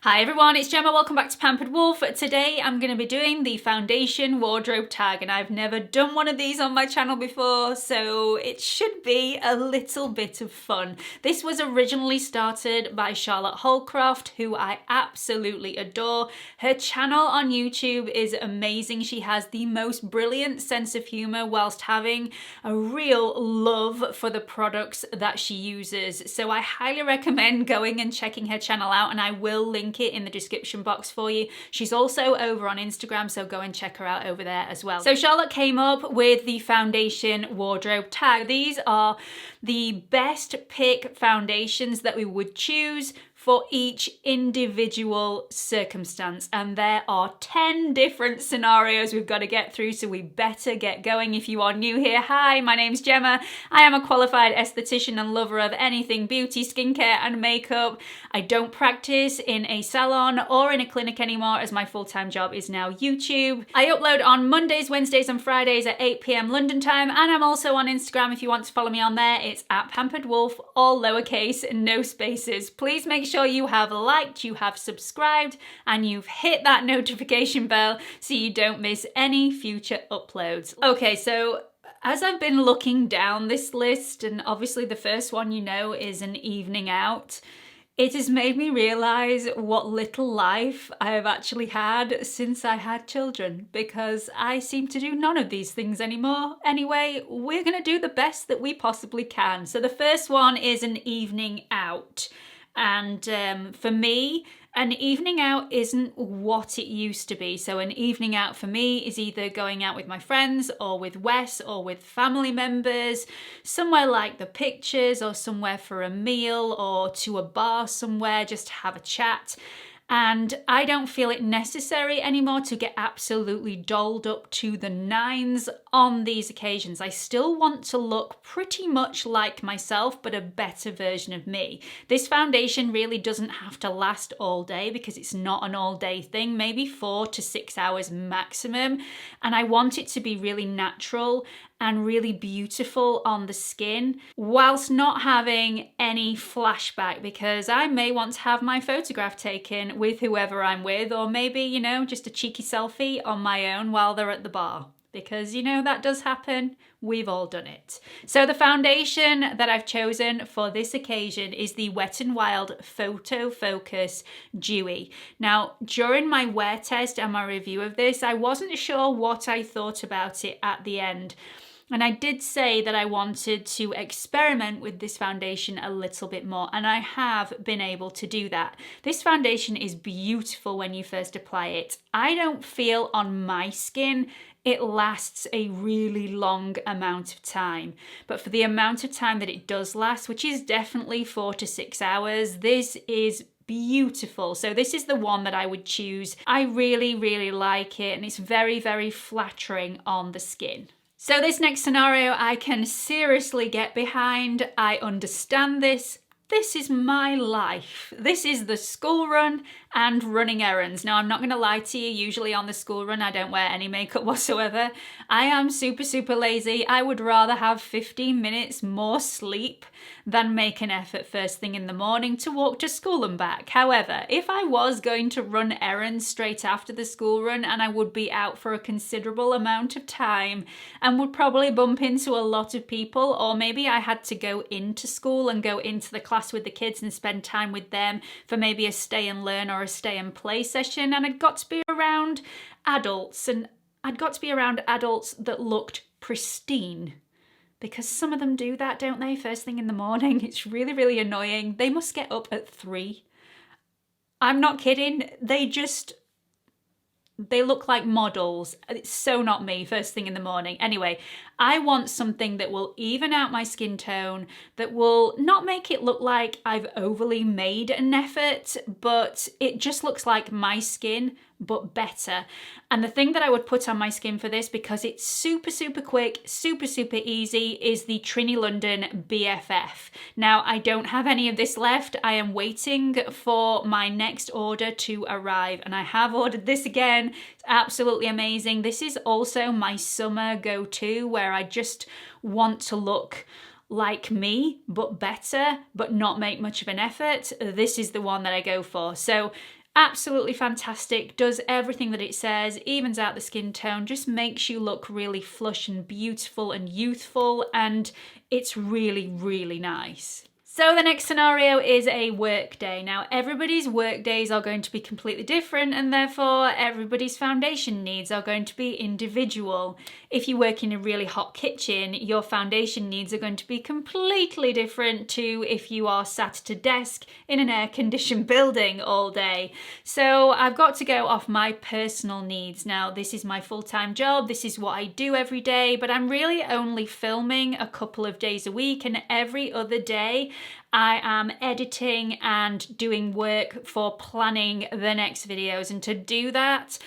Hi everyone, it's Gemma. Welcome back to Pampered Wolf. Today I'm going to be doing the foundation wardrobe tag, and I've never done one of these on my channel before, so it should be a little bit of fun. This was originally started by Charlotte Holcroft, who I absolutely adore. Her channel on YouTube is amazing. She has the most brilliant sense of humor whilst having a real love for the products that she uses. So I highly recommend going and checking her channel out, and I will link it in the description box for you. She's also over on Instagram, so go and check her out over there as well. So Charlotte came up with the foundation wardrobe tag. These are the best pick foundations that we would choose for each individual circumstance, and there are 10 different scenarios we've got to get through, so we better get going. If you are new here, hi, my name's Gemma. I am a qualified esthetician and lover of anything beauty, skincare and makeup. I don't practice in a salon or in a clinic anymore, as my full-time job is now YouTube. I upload on Mondays, Wednesdays and Fridays at 8 PM London time, and I'm also on Instagram if you want to follow me on there. It's at Pampered Wolf, all lowercase, no spaces. Please make sure you have liked, you have subscribed, and you've hit that notification bell so you don't miss any future uploads. Okay, so as I've been looking down this list, and obviously the first one you know is an evening out, it has made me realise what little life I have actually had since I had children, because I seem to do none of these things anymore. Anyway, we're going to do the best that we possibly can. So the first one is an evening out. And for me, an evening out isn't what it used to be. So an evening out for me is either going out with my friends or with Wes or with family members, somewhere like the pictures or somewhere for a meal or to a bar somewhere just to have a chat. And I don't feel it necessary anymore to get absolutely dolled up to the nines on these occasions. I still want to look pretty much like myself, but a better version of me. This foundation really doesn't have to last all day because it's not an all day thing, maybe 4 to 6 hours maximum. And I want it to be really natural and really beautiful on the skin, whilst not having any flashback, because I may want to have my photograph taken with whoever I'm with, or maybe, you know, just a cheeky selfie on my own while they're at the bar. Because, you know, that does happen. We've all done it. So the foundation that I've chosen for this occasion is the Wet n Wild Photo Focus Dewy. Now, during my wear test and my review of this, I wasn't sure what I thought about it at the end. And I did say that I wanted to experiment with this foundation a little bit more, and I have been able to do that. This foundation is beautiful when you first apply it. I don't feel on my skin it lasts a really long amount of time. But for the amount of time that it does last, which is definitely 4 to 6 hours, this is beautiful. So this is the one that I would choose. I really, really like it, and it's very, very flattering on the skin. So this next scenario I can seriously get behind. I understand this. This is my life. This is the school run and running errands. Now, I'm not going to lie to you. Usually on the school run, I don't wear any makeup whatsoever. I am super, super lazy. I would rather have 15 minutes more sleep than make an effort first thing in the morning to walk to school and back. However, if I was going to run errands straight after the school run, and I would be out for a considerable amount of time and would probably bump into a lot of people, or maybe I had to go into school and go into the class with the kids and spend time with them for maybe a stay and learn or a stay and play session, and I'd got to be around adults, and I'd got to be around adults that looked pristine. Because some of them do that, don't they? First thing in the morning. It's really, really annoying. They must get up at 3. I'm not kidding. They look like models. It's so not me first thing in the morning. Anyway, I want something that will even out my skin tone, that will not make it look like I've overly made an effort, but it just looks like my skin, but better. And the thing that I would put on my skin for this, because it's super, super quick, super, super easy, is the Trini London BFF. Now, I don't have any of this left. I am waiting for my next order to arrive, and I have ordered this again. It's absolutely amazing. This is also my summer go-to, where I just want to look like me, but better, but not make much of an effort. This is the one that I go for. So Absolutely fantastic, does everything that it says, evens out the skin tone, just makes you look really flush and beautiful and youthful, and it's really, really nice. So the next scenario is a work day. Now everybody's work days are going to be completely different, and therefore everybody's foundation needs are going to be individual. If you work in a really hot kitchen, your foundation needs are going to be completely different to if you are sat at a desk in an air-conditioned building all day. So I've got to go off my personal needs. Now this is my full-time job, this is what I do every day, but I'm really only filming a couple of days a week, and every other day I am editing and doing work for planning the next videos, and to do that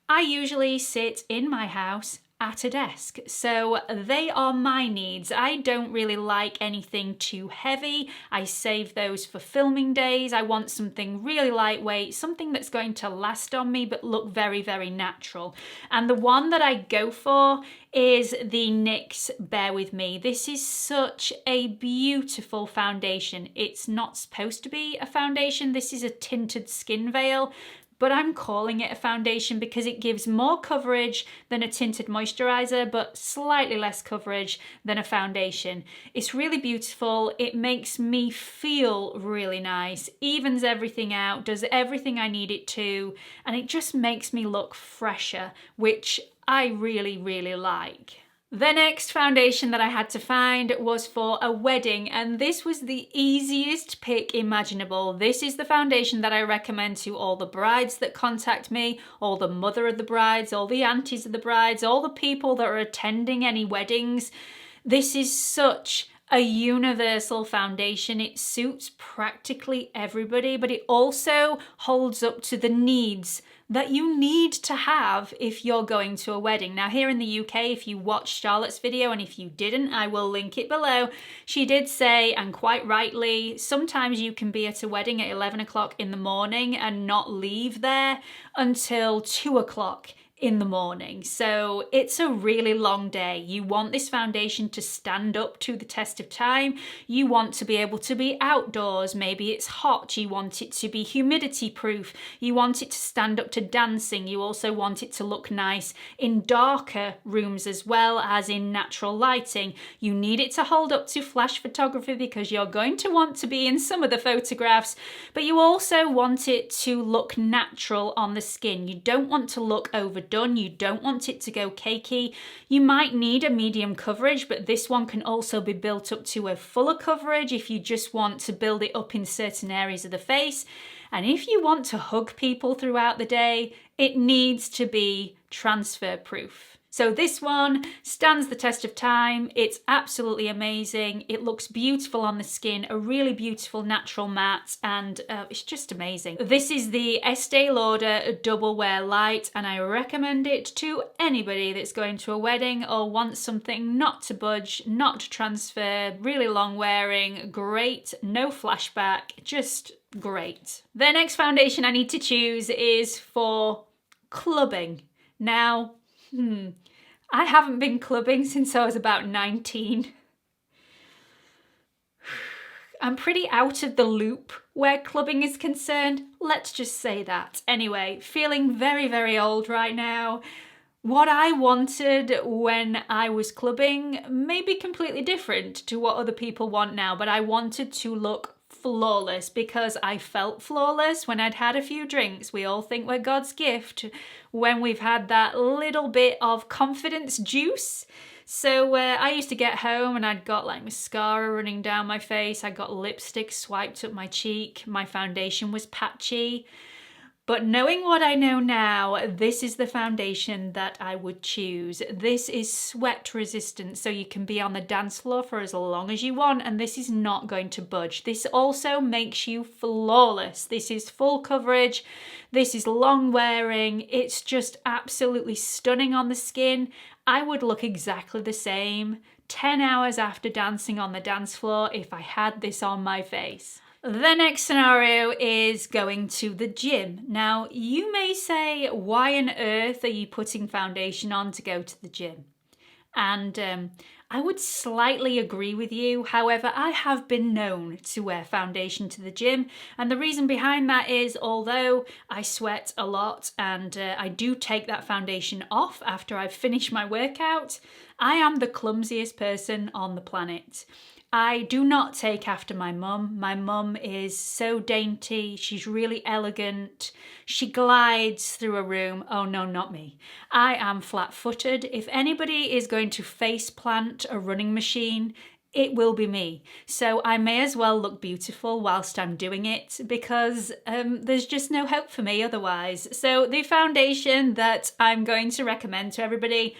I usually sit in my house at a desk. So they are my needs. I don't really like anything too heavy. I save those for filming days. I want something really lightweight, something that's going to last on me but look very, very natural. And the one that I go for is the NYX Bear With Me. This is such a beautiful foundation. It's not supposed to be a foundation. This is a tinted skin veil, but I'm calling it a foundation because it gives more coverage than a tinted moisturizer, but slightly less coverage than a foundation. It's really beautiful. It makes me feel really nice, evens everything out, does everything I need it to, and it just makes me look fresher, which I really, really like. The next foundation that I had to find was for a wedding, and this was the easiest pick imaginable. This is the foundation that I recommend to all the brides that contact me, all the mother of the brides, all the aunties of the brides, all the people that are attending any weddings. This is such a universal foundation. It suits practically everybody, but it also holds up to the needs that you need to have if you're going to a wedding. Now here in the UK, if you watched Charlotte's video, and if you didn't, I will link it below, she did say, and quite rightly, sometimes you can be at a wedding at 11 o'clock in the morning and not leave there until 2 o'clock in the morning. So it's a really long day. You want this foundation to stand up to the test of time. You want to be able to be outdoors. Maybe it's hot. You want it to be humidity proof. You want it to stand up to dancing. You also want it to look nice in darker rooms as well as in natural lighting. You need it to hold up to flash photography because you're going to want to be in some of the photographs, but you also want it to look natural on the skin. You don't want to look overdone. You don't want it to go cakey. You might need a medium coverage, but this one can also be built up to a fuller coverage if you just want to build it up in certain areas of the face. And if you want to hug people throughout the day, it needs to be transfer proof. So this one stands the test of time. It's absolutely amazing. It looks beautiful on the skin, a really beautiful natural matte, and it's just amazing. This is the Estee Lauder Double Wear Light, and I recommend it to anybody that's going to a wedding or wants something not to budge, not to transfer, really long wearing, great, no flashback, just great. The next foundation I need to choose is for clubbing. Now, I haven't been clubbing since I was about 19. I'm pretty out of the loop where clubbing is concerned, let's just say that. Anyway, feeling very, very old right now. What I wanted when I was clubbing may be completely different to what other people want now, but I wanted to look flawless because I felt flawless when I'd had a few drinks. We all think we're God's gift when we've had that little bit of confidence juice. So I used to get home and I'd got like mascara running down my face. I got lipstick swiped up my cheek. My foundation was patchy. But knowing what I know now, this is the foundation that I would choose. This is sweat resistant, so you can be on the dance floor for as long as you want, and this is not going to budge. This also makes you flawless. This is full coverage. This is long wearing. It's just absolutely stunning on the skin. I would look exactly the same 10 hours after dancing on the dance floor if I had this on my face. The next scenario is going to the gym. Now, you may say, why on earth are you putting foundation on to go to the gym? And I would slightly agree with you. However, I have been known to wear foundation to the gym, and the reason behind that is although I sweat a lot and I do take that foundation off after I've finished my workout, I am the clumsiest person on the planet. I do not take after my mum. My mum is so dainty, she's really elegant, she glides through a room. Oh no, not me. I am flat-footed. If anybody is going to face plant a running machine, it will be me. So I may as well look beautiful whilst I'm doing it because there's just no hope for me otherwise. So the foundation that I'm going to recommend to everybody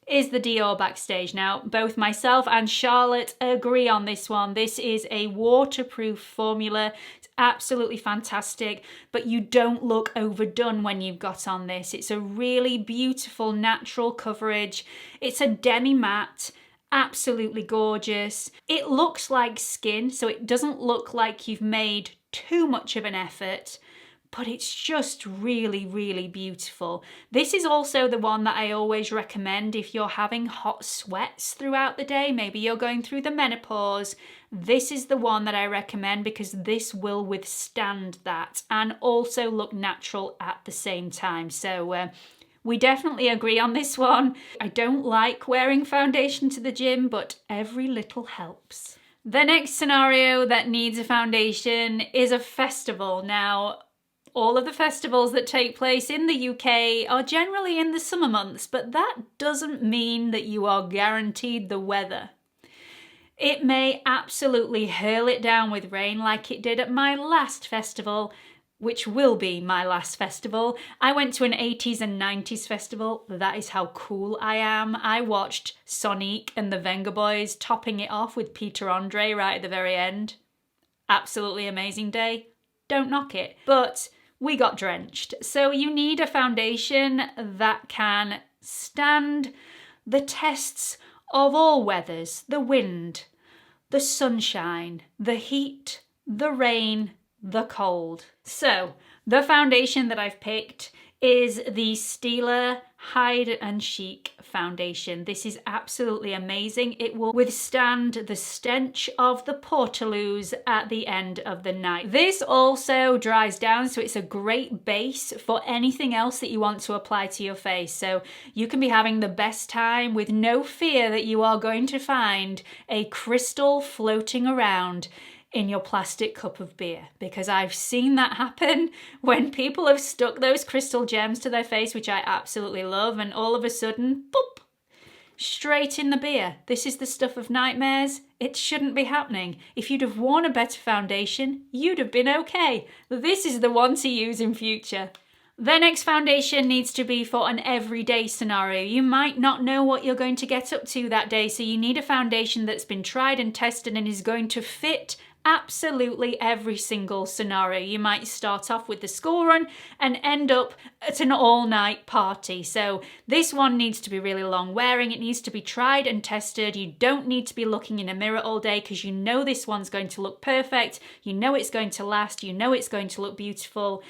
is the Dior Backstage. Now, both myself and Charlotte agree on this one. This is a waterproof formula. It's absolutely fantastic, but you don't look overdone when you've got on this. It's a really beautiful natural coverage. It's a demi-matte, absolutely gorgeous. It looks like skin, so it doesn't look like you've made too much of an effort, but it's just really, really beautiful. This is also the one that I always recommend if you're having hot sweats throughout the day. Maybe you're going through the menopause. This is the one that I recommend because this will withstand that and also look natural at the same time. So we definitely agree on this one. I don't like wearing foundation to the gym, but every little helps. The next scenario that needs a foundation is a festival. Now, all of the festivals that take place in the UK are generally in the summer months, but that doesn't mean that you are guaranteed the weather. It may absolutely hurl it down with rain like it did at my last festival, which will be my last festival. I went to an 80s and 90s festival. That is how cool I am. I watched Sonic and the Venga Boys topping it off with Peter Andre right at the very end. Absolutely amazing day. Don't knock it. But we got drenched. So you need a foundation that can stand the tests of all weathers, the wind, the sunshine, the heat, the rain, the cold. So the foundation that I've picked is the Stila Hide and Chic foundation. This is absolutely amazing. It will withstand the stench of the portaloos at the end of the night. This also dries down, so it's a great base for anything else that you want to apply to your face. So you can be having the best time with no fear that you are going to find a crystal floating around in your plastic cup of beer, because I've seen that happen when people have stuck those crystal gems to their face, which I absolutely love, and all of a sudden, boop, straight in the beer. This is the stuff of nightmares. It shouldn't be happening. If you'd have worn a better foundation, you'd have been okay. This is the one to use in future. The next foundation needs to be for an everyday scenario. You might not know what you're going to get up to that day, so you need a foundation that's been tried and tested and is going to fit absolutely every single scenario. You might start off with the school run and end up at an all-night party. So this one needs to be really long wearing. It needs to be tried and tested. You don't need to be looking in a mirror all day because you know this one's going to look perfect. You know it's going to last. You know it's going to look beautiful.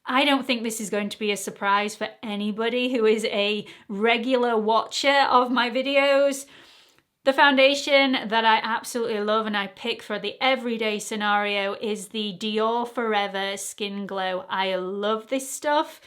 I don't think this is going to be a surprise for anybody who is a regular watcher of my videos. The foundation that I absolutely love and I pick for the everyday scenario is the Dior Forever Skin Glow. I love this stuff.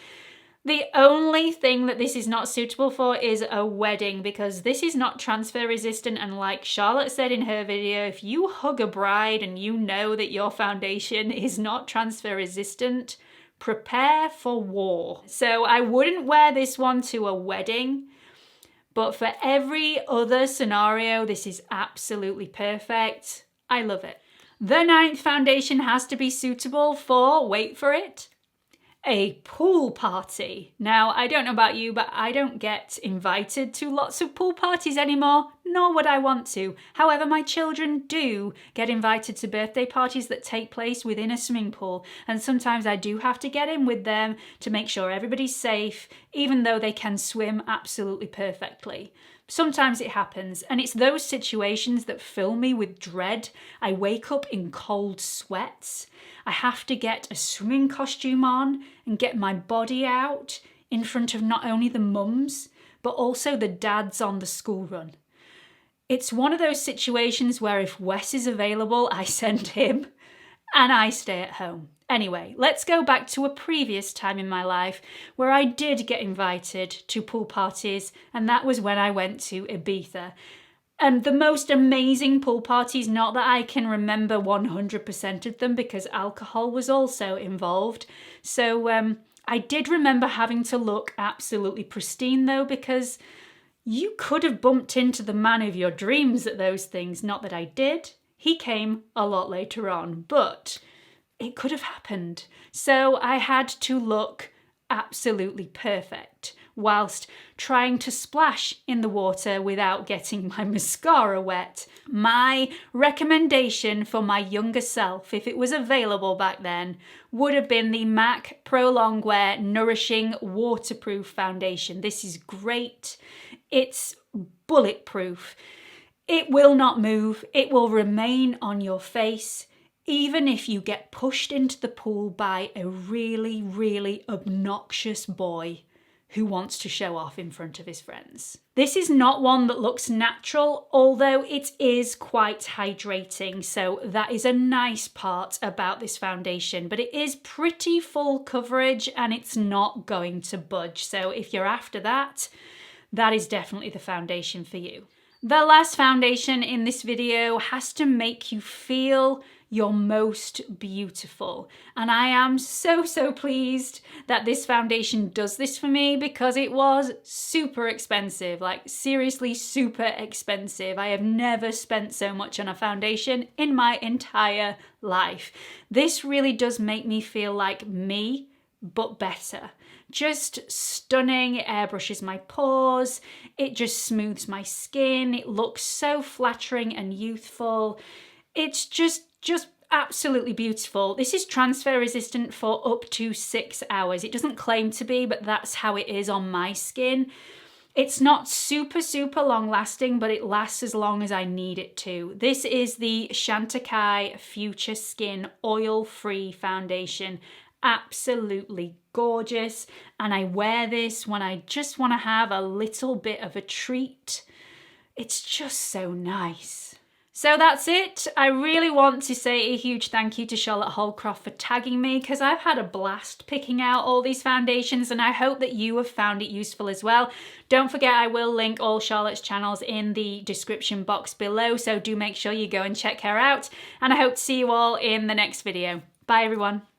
The only thing that this is not suitable for is a wedding, because this is not transfer resistant, and like Charlotte said in her video, if you hug a bride and you know that your foundation is not transfer resistant, prepare for war. So I wouldn't wear this one to a wedding. But for every other scenario, this is absolutely perfect. I love it. The ninth foundation has to be suitable for, wait for it, a pool party. Now, I don't know about you, but I don't get invited to lots of pool parties anymore, nor would I want to. However, my children do get invited to birthday parties that take place within a swimming pool, and sometimes I do have to get in with them to make sure everybody's safe, even though they can swim absolutely perfectly. Sometimes it happens, and it's those situations that fill me with dread. I wake up in cold sweats. I have to get a swimming costume on and get my body out in front of not only the mums, but also the dads on the school run. It's one of those situations where if Wes is available, I send him and I stay at home. Anyway, let's go back to a previous time in my life where I did get invited to pool parties, and that was when I went to Ibiza. And the most amazing pool parties, not that I can remember 100% of them because alcohol was also involved. So I did remember having to look absolutely pristine though, because you could have bumped into the man of your dreams at those things. Not that I did. He came a lot later on, but it could have happened. So I had to look absolutely perfect whilst trying to splash in the water without getting my mascara wet. My recommendation for my younger self, if it was available back then, would have been the MAC Pro Longwear Nourishing Waterproof Foundation. This is great. It's bulletproof. It will not move. It will remain on your face, even if you get pushed into the pool by a really, really obnoxious boy who wants to show off in front of his friends. This is not one that looks natural, although it is quite hydrating, so that is a nice part about this foundation, but it is pretty full coverage and it's not going to budge. So if you're after that, that is definitely the foundation for you. The last foundation in this video has to make you feel your most beautiful. And I am so pleased that this foundation does this for me because it was super expensive, like seriously super expensive. I have never spent so much on a foundation in my entire life. This really does make me feel like me, but better. Just stunning. It airbrushes my pores. It just smooths my skin. It looks so flattering and youthful. It's just absolutely beautiful. This is transfer resistant for up to 6 hours. It doesn't claim to be, but that's how it is on my skin. It's not super long lasting, but it lasts as long as I need it to. This is the Chantecaille Future Skin Oil-Free Foundation. Absolutely gorgeous. And I wear this when I just want to have a little bit of a treat. It's just so nice. So that's it. I really want to say a huge thank you to Charlotte Holcroft for tagging me because I've had a blast picking out all these foundations and I hope that you have found it useful as well. Don't forget I will link all Charlotte's channels in the description box below, so do make sure you go and check her out, and I hope to see you all in the next video. Bye everyone.